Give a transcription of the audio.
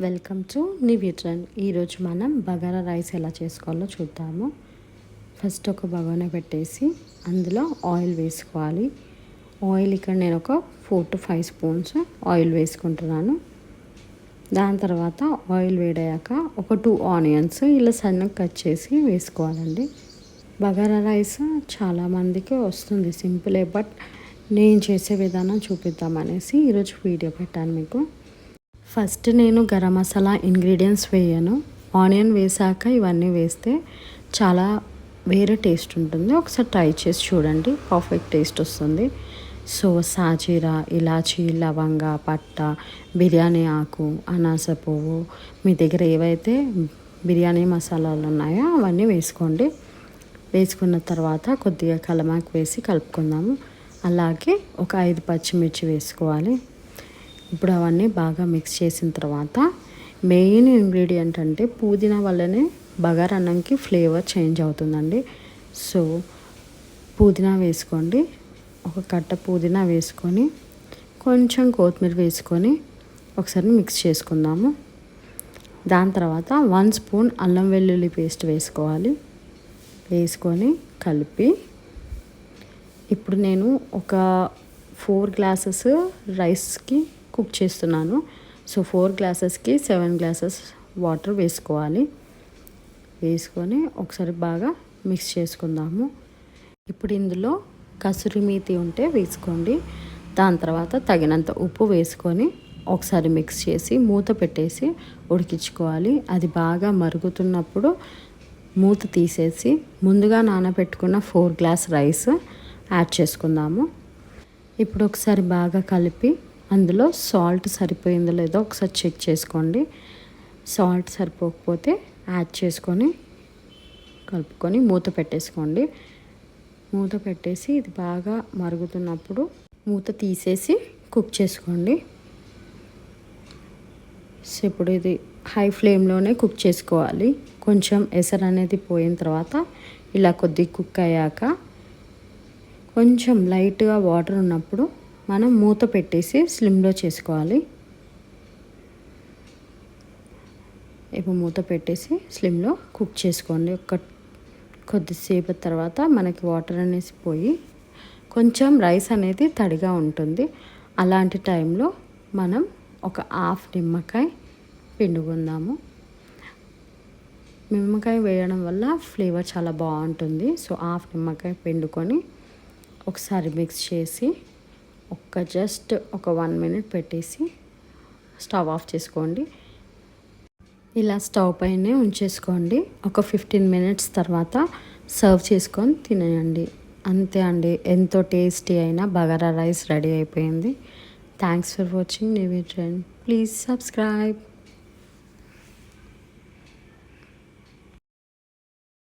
Welcome to నివిట్రన్. ఈరోజు మనం bagara rice ఎలా చేసుకోవాలో చూద్దాము. ఫస్ట్ ఒక బగోనా పెట్టేసి అందులో ఆయిల్ వేసుకోవాలి. ఆయిల్ ఇక్కడ నేను ఒక 4 to 5 స్పూన్స్ ఆయిల్ వేసుకుంటున్నాను. దాని తర్వాత ఆయిల్ వేడయ్యాక ఒక 2 ఆనియన్స్ ఇలా సన్నగా కట్ చేసి వేసుకోవాలండి. బగారా రైస్ చాలామందికి వస్తుంది, సింపులే, బట్ నేను చేసే విధానం చూపిద్దామనేసి ఈరోజు వీడియో పెట్టాను మీకు. ఫస్ట్ నేను గరం మసాలా ఇంగ్రీడియంట్స్ వేయను. ఆనియన్ వేసాక ఇవన్నీ వేస్తే చాలా వేరే టేస్ట్ ఉంటుంది. ఒకసారి ట్రై చేసి చూడండి, పర్ఫెక్ట్ టేస్ట్ వస్తుంది. సో సాజీరా, ఇలాచీ, లవంగ, పట్ట, బిర్యానీ ఆకు, అనాస పువ్వు, మీ దగ్గర ఏవైతే బిర్యానీ మసాలాలు ఉన్నాయో అవన్నీ వేసుకోండి. వేసుకున్న తర్వాత కొద్దిగా కలమాకు వేసి కలుపుకుందాము. అలాగే ఒక 5 పచ్చిమిర్చి వేసుకోవాలి. ఇప్పుడు అవన్నీ బాగా మిక్స్ చేసిన తర్వాత మెయిన్ ఇంగ్రీడియంట్ అంటే పుదీనా వల్లనే బగారా అన్నంకి ఫ్లేవర్ చేంజ్ అవుతుందండి. సో పుదీనా వేసుకోండి. ఒక కట్ట పుదీనా వేసుకొని కొంచెం కొత్తిమీర వేసుకొని ఒకసారి మిక్స్ చేసుకుందాము. దాని తర్వాత 1 స్పూన్ అల్లం వెల్లుల్లి పేస్ట్ వేసుకోవాలి. వేసుకొని కలిపి ఇప్పుడు నేను ఒక 4 గ్లాసెస్ రైస్కి కుక్ చేస్తున్నాను. సో 4 గ్లాసెస్కి 7 గ్లాసెస్ వాటర్ వేసుకోవాలి. వేసుకొని ఒకసారి బాగా మిక్స్ చేసుకుందాము. ఇప్పుడు ఇందులో కసూరి మేతి ఉంటే వేసుకోండి. దాని తర్వాత తగినంత ఉప్పు వేసుకొని ఒకసారి మిక్స్ చేసి మూత పెట్టేసి ఉడికించుకోవాలి. అది బాగా మరుగుతున్నప్పుడు మూత తీసేసి ముందుగా నానబెట్టుకున్న 4 గ్లాస్ రైస్ యాడ్ చేసుకుందాము. ఇప్పుడు ఒకసారి బాగా కలిపి అందులో సాల్ట్ సరిపోయిందో లేదో ఒకసారి చెక్ చేసుకోండి. సాల్ట్ సరిపోకపోతే యాడ్ చేసుకొని కలుపుకొని మూత పెట్టేసుకోండి. మూత పెట్టేసి ఇది బాగా మరుగుతున్నప్పుడు మూత తీసేసి కుక్ చేసుకోండి. సో ఇప్పుడు ఇది హై ఫ్లేమ్లోనే కుక్ చేసుకోవాలి. కొంచెం ఎసరు అనేది పోయిన తర్వాత ఇలా కొద్దిగా కుక్ అయ్యాక కొంచెం లైట్గా వాటర్ ఉన్నప్పుడు మనం మూత పెట్టేసి స్లిమ్లో చేసుకోవాలి. ఇప్పుడు మూత పెట్టేసి స్లిమ్లో కుక్ చేసుకోండి. కొద్దిసేపు తర్వాత మనకి వాటర్ అనేసి పోయి కొంచెం రైస్ అనేది తడిగా ఉంటుంది. అలాంటి టైంలో మనం ఒక హాఫ్ నిమ్మకాయ పిండుకుందాము. నిమ్మకాయ వేయడం వల్ల ఫ్లేవర్ చాలా బాగుంటుంది. సో హాఫ్ నిమ్మకాయ పిండుకొని ఒకసారి మిక్స్ చేసి జస్ట్ ఒక 1 minute పెట్టేసి స్టవ్ ఆఫ్ చేసుకోండి. ఇలా స్టవ్ పైనే ఉంచేసుకోండి. ఒక 15 minutes తర్వాత సర్వ్ చేసుకొని తినేయండి. అంతే అండి, ఎంతో టేస్టీ అయిన బగారా రైస్ రెడీ అయిపోయింది. థ్యాంక్స్ ఫర్ వాచింగ్ నివిట్రన్. Please subscribe.